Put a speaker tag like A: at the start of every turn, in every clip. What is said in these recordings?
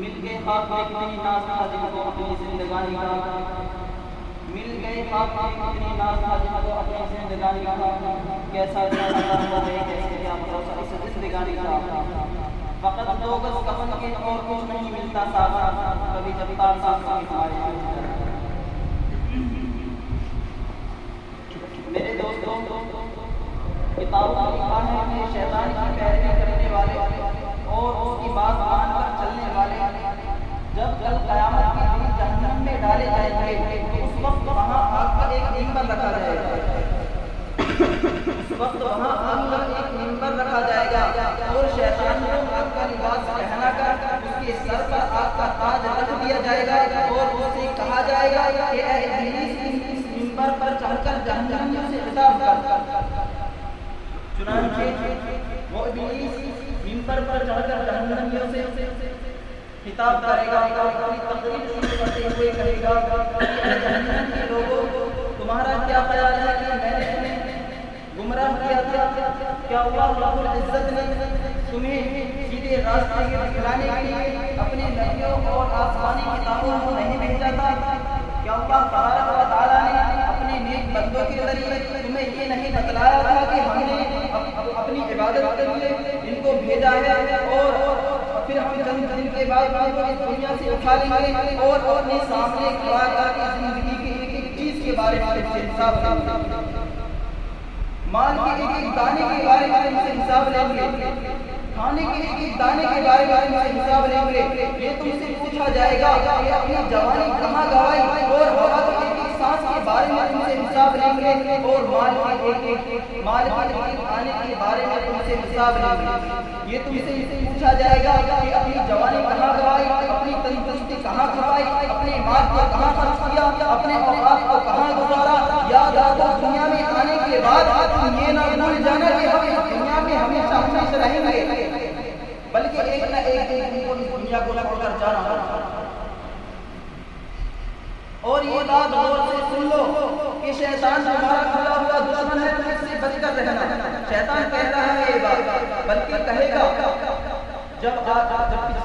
A: मिल गए खाक में कितनी नाज था जिनको अपनी जिंदगानी का मिल गए खाक में कितनी नाज था जिनको अपनी जिंदगानी का कैसा हुआ है कैसे क्या भरोसा इस जिंदगानी का फकत दो गज कफन के और कुछ नहीं मिलता सावा कभी जब तार साथ मेरे दोस्तों किताबों में लिखा है कि शैतान की पैरवी करने वाले और उसकी बात मानकर चलने वाले जब कल क़यामत के दिन जहन्नम में डाले जाएंगे उस वक्त वहाँ आग का एक मिंबर रखा जाएगा उस वक्त वहाँ आग का एक मिंबर रखा जाएगा और शैतान को आग का लिबास पहना कर उसके सर पर आग का ताज रख दिया जाएगा और उससे कहा जाएगा कि ऐ इब्लीस इस मिंबर पर चढ़कर जहन्नम से खिताब कर चुनांचे वो इब्लीस मिंबर पर चढ़कर जहन्नमियों से खिताब करेगा और अपनी तकरीर शुरू करते हुए कहेगा कि जहन्नम के लोगों तुम्हारा क्या ख्याल है कि मैंने तुम्हें गुमराह किया था क्या अल्लाह रब्बुल इज्जत ने तुम्हें सीधे रास्ते के दिखाने के लिए अपने नबियों और आसमानी किताबों को नहीं भेजा था क्या अल्लाह तबारक व तआला ने अपने नेक बंदों के जरिए तुम्हें ये नहीं बतलाया था कि हमने अपनी इबादत के लिए इनको भेजा है और फिर हम चंद दिन के बाद इनको इस दुनिया से उठा लेंगे और अपने सामने खड़ा करके जिंदगी की एक एक चीज के बारे में हिसाब लेंगे माल के एक एक दाने के बारे में इनसे हिसाब लेंगे खाने के एक एक दाने के बारे में इनसे हिसाब लेंगे ये तुमसे पूछा जाएगा कि अपनी जवानी कहाँ गवाई और हवा के एक एक सांस के बारे में तुमसे हिसाब लेंगे और माल के एक एक खाने के बारे में तुमसे हिसाब लेंगे ये तुमसे पूछा जाएगा कि अपनी जवानी कहाँ गवाई अपनी तंदुरुस्ती कहाँ खपाई अपने माल को कहाँ खर्च किया अपने औलाद को कहाँ गुजारा याद रखो दुनिया में आने के बाद तुम ये ना भूल जाना कि हम इस दुनिया में हमेशा हमेशा रहेंगे बल्कि एक ना एक दिन तुमको इस दुनिया को छोड़कर जाना होगा और ये बात गौर से सुन लो कि शैतान तुम्हारा खुला हुआ दुश्मन है तुम इससे बचकर रहना शैतान कहता है ये बात बल्कि कहेगा जब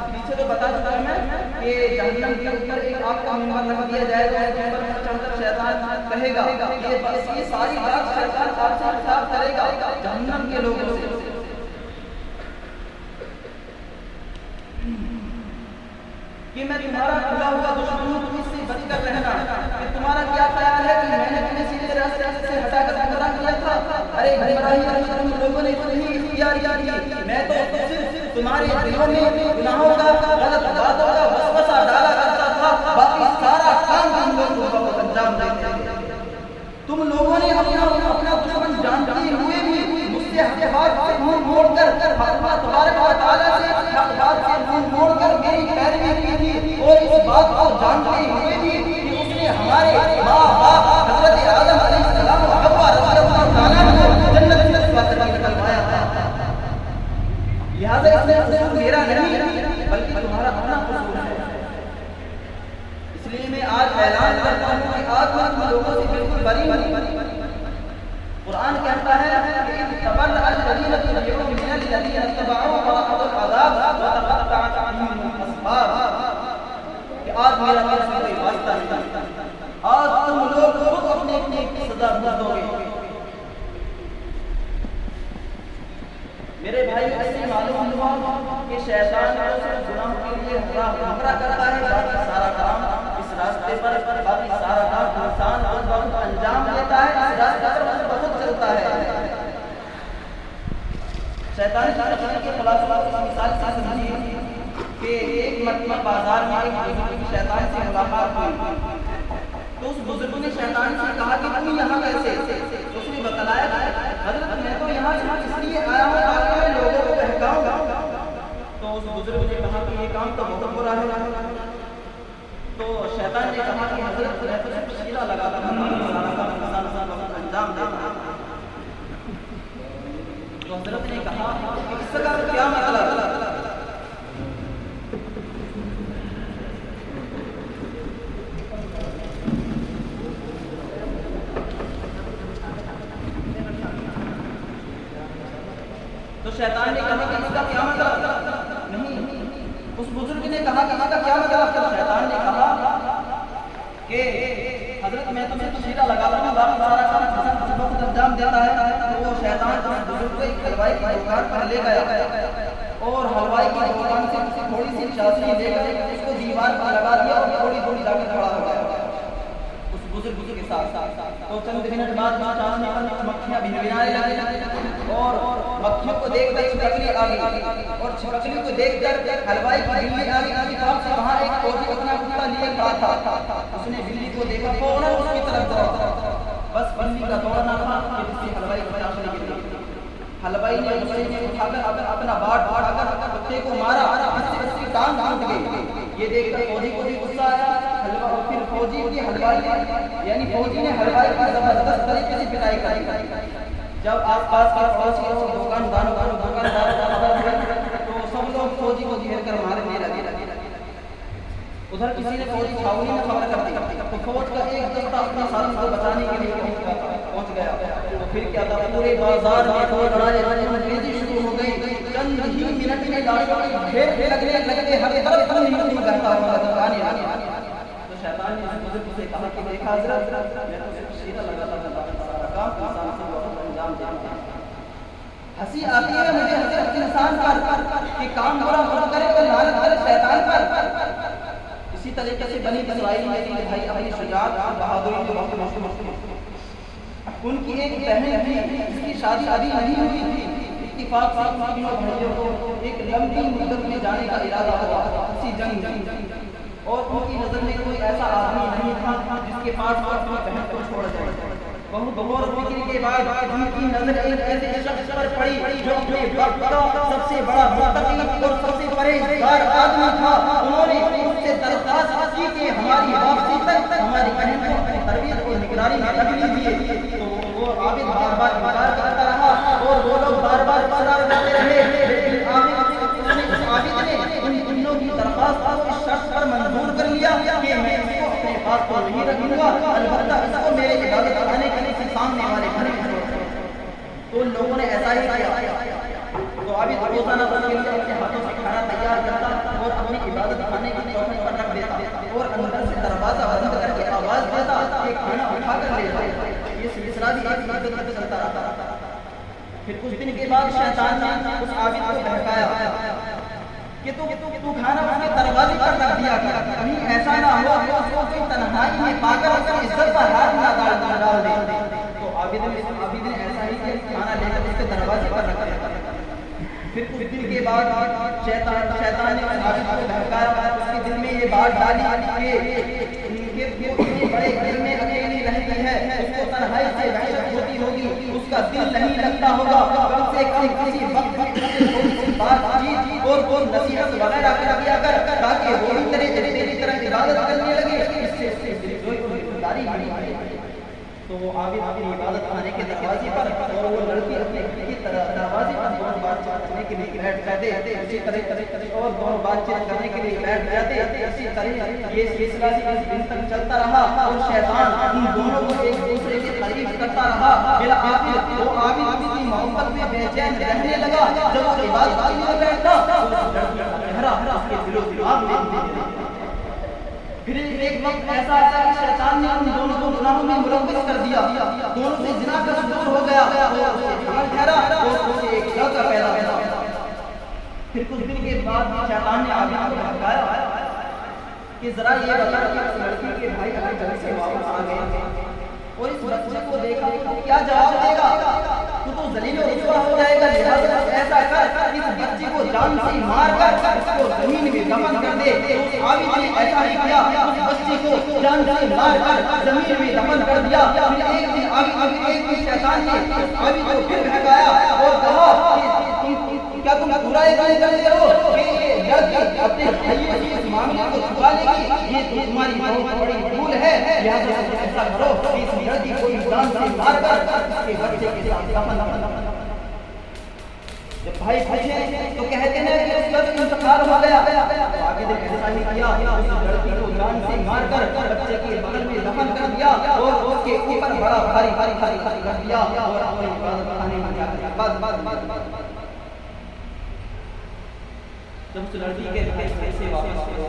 A: पीछे तो बता चुका मैं कि जहन्नम के ऊपर एक आग का मिंबर रख दिया जाएगा और मिंबर पर चढ़कर शैतान कहेगा ये सारी बात शैतान आपसे हिसाब करेगा जहन्नम के लोगों से कि मैं तुम्हारा खुला हुआ दुश्मन हूँ तुम इससे बचकर रहना कि तुम्हारा क्या ख्याल है कि मैंने तुम्हें सीधे रास्ते से हटाकर गुमराह किया था अरे गुमराही तुम लोगों ने तो नहीं इख्तियार किया मैं तो सिर्फ तुम्हारे दिलों में गुनाहों का गलत बातों का वसवसा डाला करता था बाकी सारा काम तुम लोग अंजाम देते तुम लोगों ने अपना दुश्मन जानते हुए भी मुझसे हक से मुंह मोड़कर अल्लाह तबारक व तआला से हक से मुंह मोड़कर मेरी पैरवी की थी और इस बात को जानते हुए भी कि उसने हमारे माँ बाप हजरत आदम अलैहिस्सलाम और हव्वा रज़ियल्लाहु ताला को जन्नत से निकलवाया था लिहाजा इसमें कसूर मेरा नहीं बल्कि तुम्हारा अपना कसूर है इसलिए मैं आज ऐलान करता हूँ कि आज मैं तुम लोगों से बिल्कुल बरी कुरान कहता है कि तबल अल-लज़ीना तुबिऊ मिनल लज़ीना तबऊ व अज़ल अज़ाब व तक़त्तअत बिहिम अस्बाब कि आज मेरा किसी कोई वास्ता नहीं आज तुम लोग खुद अपने अपने की सजा भुगतोगे मेरे भाई इससे मालूम हुआ कि शैतान जो सिर्फ गुनाह के लिए हमरा करता है, बाकी सारा काम इस रास्ते पर, बाकी सारा काम इंसान को अंजाम देता है, इस रास्ते पर बहुत चलता है। शैतान के खिलाफ मिसाल से समझिए कि एक मरतबा बाजार में एक बुजुर्ग की शैतान से मुलाकात हुई, तो उस बुजुर्ग ने शैतान से कहा कि तू यहाँ कैसे? तो उसने बतलाया हज़रत मैं तो यहाँ इसलिए आया हूँ ताकि मैं लोगों को बहकाऊं। तो उस बुजुर्ग ने कहा कि ये काम तो बहुत बुरा है। तो शैतान ने कहा कि हज़रत मैं तो सिर्फ शीरा लगाता हूँ, अंजाम देता। तो हज़रत ने कहा इसका क्या मतलब? तो शैतान ने कहा कि इसका क्या मतलब? नहीं, उस बुजुर्ग ने कहा कि इसका क्या मतलब? तो शैतान ने कहा कि हजरत मैं तो सिर्फ शीरा लगाता हूँ, बाकी सारा काम वक्त अंजाम देता है। तो वो शैतान उस बुजुर्ग को एक हलवाई की दुकान पर ले गया और हलवाई की दुकान से थोड़ी सी चाशनी लेकर उसको दीवार पर लगा दिया और थोड़ी थोड़ी जाकर खड़ा हो गया उस बुजुर्ग के साथ। तो चंद मिनट बाद चाशनी पर मक्खियाँ भिनभिनाने लगी और मक्खियों को देखकर छिपकली आ गई और छिपकली को देखकर हलवाई की बिल्ली आ गई। वहाँ एक फौजी अपना कुत्ता लिए खड़ा था, उसने बिल्ली को देखा, फौरन उसकी तरफ दौड़ा। बस बिल्ली का दौड़ना था कि जिससे हलवाई को चाशनी गिर गई। हलवाई ने उठाकर अपना बाट उठाकर कुत्ते को मारा, जिससे उसकी टांग टूट गई। ये देखकर फौजी को भी गुस्सा आया। फिर फौजी की हलवाई यानी फौजी ने हलवाई की जबरदस्त तरीके से पिटाई करी। जब आसपास के पड़ोसी और दुकानदारों तो सब लोग फौजी को घेर कर मारने लगे। उधर किसी ने फौजी छावनी में खबर कर दी, तो फौज का एक दस्ता अपने साथी को बचाने के लिए पहुंच गया। तो फिर क्या था, पूरे बाजार में लड़ाई शुरू हो गई। चंद ही मिनट में लाशों के ढेर लगने हर तरफ खून बहता हुआ दुकान। तो शैतान ने बुजुर्ग से कहा कि देखा हज़रत मैं तो सिर्फ शीरा लगाता था, सारा काम इंसान से बहुत अंजाम देता। हंसी आती है मुझे हज़रत इंसान पर कि काम बुरा करे तो लानत करे शैतान पर। इसी तरीके से बनी इसराइल में भाई अपनी शुजाअत और बहादुरी के वक्त मशहूर। उनकी एक बहन थी जिसकी शादी नहीं हुई थी। इत्तिफाक से भाइयों को एक लंबी मुद्दत में जाने का इरादा हुआ किसी जंग, और उनकी नजर में कोई ऐसा आदमी नहीं था जिसके पास अपनी बहन को छोड़ जाए। बहुत गौर फिक्र के बाद उनकी नजर एक ऐसे शख्स पर पड़ी जो सबसे बड़ा मुत्तकी और सबसे परहेजगार आदमी था। उन्होंने उससे दरख्वास्त की कि हमारी वापसी तक हमारी बहन को अपनी तरबियत और निगरानी में रख लीजिए। तो वो आबिद बार बार इनकार करता रहा और वो लोग बार बार इकरार करते रहे, लेकिन आबिद ने उन दोनों की दरख्वास्त को इस शर्त पर मंजूर कर लिया कि मैं इसको अपने पास तो नहीं रखूंगा, अलबत्ता इसको मेरे इबादत खाने के लिए सामने वाले घर में छोड़ दूंगा। तो उन लोगों ने ऐसा ही किया। तो आबिद रोजाना उसके लिए अपने हाथों से खाना तैयार करता और अपनी इबादत खाने की चौखट पर रख देता और अंदर से दरवाजा बंद करके आवाज देता कि खाना उठा कर ले जाओ। ये सिलसिला भी एक मुद्दत तक चलता रहा। फिर कुछ दिन के बाद शैतान ने उस आबिद को बहकाया कि तू खाना उसके दरवाजे पर रख दिया कर, कहीं ऐसा ना हो कि उसको कोई तन्हाई में पाकर उसकी इज्जत पर हाथ ना डाल दे। तो आबिद ने ऐसा ही किया, खाना लेकर उसके दरवाजे पर रख दिया। फिर कुछ दिन के बाद शैतान ने आबिद को बहकाया। उसके दिल में ये बात डाली कि इतने बड़े घर में अकेली रहती है, उसको तन्हाई से वहशत होती होगी, उसका दिल नहीं लगता होगा, कम से कम किसी वक्त बातचीत और नसीहत वगैरह कर दिया कर ताकि वो भी तेरी तरह इबादत करने लगे। इससे जिम्मेदारी बड़ी। तो वो आबिद अपनी इबादत खाने के दरवाजे पर और वो लड़की अपने घर के दरवाजे पर दोनों बातचीत करने के लिए बैठ जाते। इसी तरह और दोनों बातचीत करने के लिए बैठ जाते। इसी तरह ये सिलसिला इस दिन तक चलता रहा और शैतान उन दोनों को एक दूसरे की तारीफ करता रहा। फिर आबिद की मोहब्बत में बेचैन रहने लगा। जब वो इबादत के लिए बैठता तो उस लड़की का चेहरा उसके दिलो-दिमाग में फिर एक वक्त ऐसा आया कि शैतान ने उन दोनों को गुनाहों में मुलव्वस कर दिया। दोनों से जिना का सुदूर हो गया और उसे ठहरा और उसे एक लड़का पैदा हुआ। कि जरा ये बता कि इस लड़की के भाई अगर घर से वापस आ गए और इस बच्चे को देखा तो क्या जवाब देगा? तो जलील और रुसवा हो जाएगा। लिहाजा ऐसा कर इस बच्चे को जान से मार कर उसको जमीन में दफन कर दे। तो आबिद ने ऐसा ही किया, उस बच्चे को जान से मार कर जमीन में दफन कर दिया। फिर एक दिन आबिद शैतान ने आबिद को फिर भगाया और कहा क्या तुम पूरा एक करते हो कि अपने भाइयों से इस मामले को छुपा लेगी? ये तुम्हारी बहुत बड़ी भूल है। लिहाजा ऐसा करो कि इस लड़की को जान से मार कर इसके बच्चे के साथ दफन। जब भाई पूछे तो कहते हैं कि उस वक्त इंतकाल हो गया। आबिद ने ऐसा ही किया, उस लड़की को जान से मार कर बच्चे के बगल में दफन कर दिया और उसके ऊपर बड़ा भारी कर दिया और अपने इबादत खाने में जाकर जब उस लड़की के भाई से वापस आए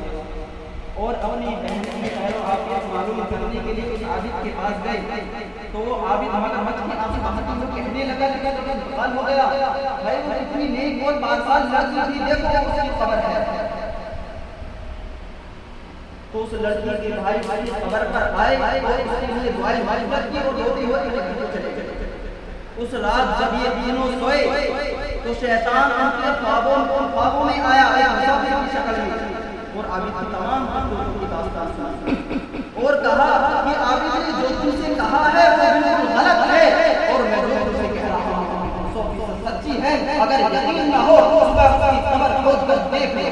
A: और अपनी बहन की खैर वाक़ियत मालूम करने के लिए उस आबिद के पास गए तो वो आबिद मगरमच्छ की आंखें बहाती हुई कहने लगा कि इंतकाल हो गया भाई, वो इतनी नेक और बादशाह लड़की थी, देखो उसकी खबर है। तो उस लड़की के भाई खबर पर आए और उसके लिए दुआएं मांगी की और रोती हुई चले गए। उस रात जब ये तीनों सोए तो शैतान उनके ख्वाबों में आया मुसाफिर की शक्ल में और आबिद की तमाम की दास्तान सुनाई और कहा कि आबिद ने जो तुमसे कहा है वो बिल्कुल गलत है और मैं जो तुमसे कह रहा हूं 100% सच्ची है। अगर यकीन ना हो तो सुबह की खबर खोज कर देख ले।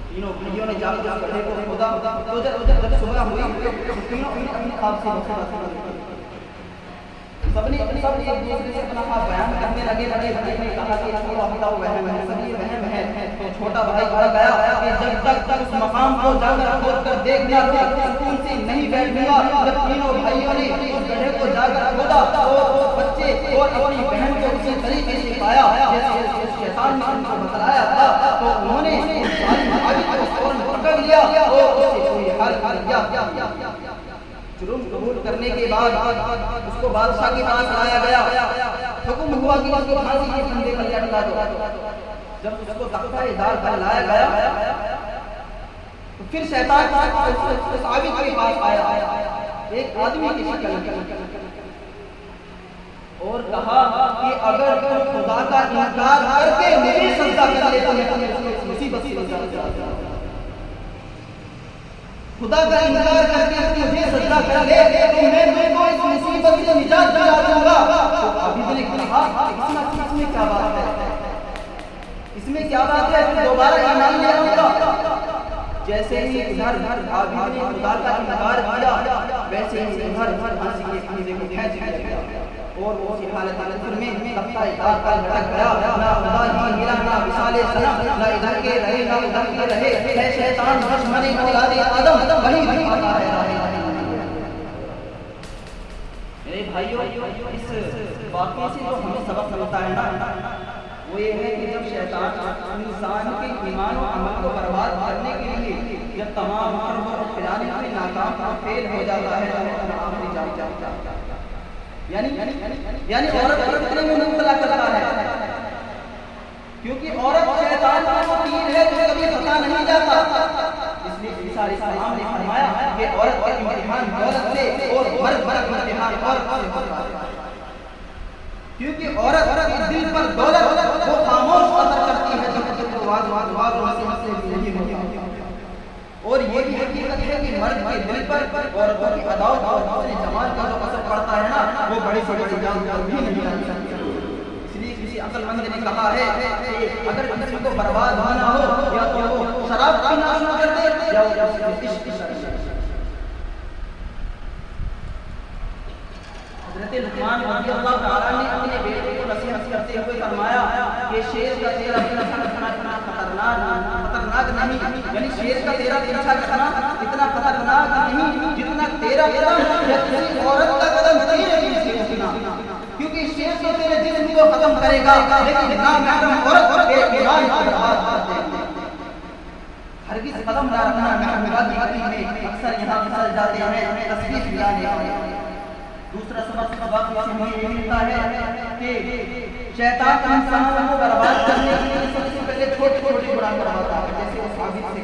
A: तीनों भाइयों ने जाकर गड्ढे को खोदा तो जब सुबह हुई तो तीनों अपनी आप से बता सबने एक दूसरे से अपना बयान करने लगे। बड़े भाई ने कहा कि अल्लाह वहम है, सब ये वहम है। तो छोटा भाई कहा गया कि जब तक उस मकाम को जाकर खोद कर देख लिया तो सुकून से नहीं बैठूंगा। जब तीनों भाइयों ने उस गड्ढे को जाकर खोदा तो उस बच्चे और अपनी बहन को उसी तरीके से पाया जैसे शैतान ने उनको बतलाया था। तो उन्होंने आबिद को फौरन पकड़ लिया और उससे कोई हाल कर दिया। जुर्म कबूल करने के बाद उसको बादशाह के पास लाया गया। हुक्म हुआ कि उसको फांसी के फंदे पर लटका दो। जब उसको तख्ता-ए-दार पर लाया गया तो फिर शैतान उस आबिद के पास आया एक आदमी की शक्ल में और कहा कि अगर तुम खुदा का इनकार करके मेरी सजदा कर ले तो मैं मुसीबत से बचा। खुदा का इनकार करके मुझे सजदा कर ले तो मैं तुमको इस मुसीबत से निजात दिला दूंगा। तो आबिद ने कहा इसमें क्या बात है, इसमें क्या बात है, तुम दोबारा ईमान ले आऊंगा। जैसे ही इधर आबिद ने खुदा का इनकार किया वैसे ही इधर फांसी के फंदे को खींच लिया और वो उसी हालत में तख्ता-ए-दार पर लटक गया। ना खुदा ही मिला ना मिसाले सनम, ना इधर के रहे ना उधर के रहे। है शैतान दुश्मनी औलादे आदम वही दिखाता है। मेरे भाइयों इस वाक़ये से जो हमें सबक मिलता है ना वो ये है कि जब शैतान इंसान के ईमान और अमल को बर्बाद करने के लिए जब तमाम और खिलाने में नाकाम फेल हो जाता है तो आखिरी जाता यानी औरत करने में मुब्तला करता है, क्योंकि औरत शैतान का तीर है जो कभी पता नहीं जाता। इसलिए ईसा अलैहिस्सलाम ने फरमाया कि औरत का इम्तिहान औरत से और मर्द का इम्तिहान औरत से होता है, क्योंकि औरत के दिल पर दौलत वो खामोश असर करती है जब तक वो मसले नहीं होते। और ये भी हकीकत है कि मर्द के दिल पर औरतों की अदावत और उसके जमाल का जो असर पड़ता है ना वो बड़ी से बड़ी जान भी नहीं आ सकती। इसलिए किसी अक्लमंद ने कहा है कि अगर किसी को बर्बाद होना हो या तो वो शराब पीना शुरू कर दे या हज़रत लुक़मान रज़ियल्लाहु ताला ने अपने बेटे को नसीहत करते हुए फरमाया कि शेर का तेरा खतरनाक नहीं, यानी शेर का तेरा पीछा करना इतना खतरनाक नहीं जितना तेरा कदम या किसी औरत का कदम तेरे पीछे उठना, क्योंकि शेर तो तेरे जिस्म को खत्म करेगा लेकिन नामहरम औरत के ईमान को बर्बाद कर देगी। हरगिज़ कदम ना रखना महमिलाती में अक्सर यहाँ फिसल जाते हैं तस्बीह मिलाने। दूसरा सबक हमें ये मिलता है कि शैतान इंसान को बर्बाद करने के लिए सबसे पहले छोटे छोटे गुनाह करवाता है, जैसे उस आबिद से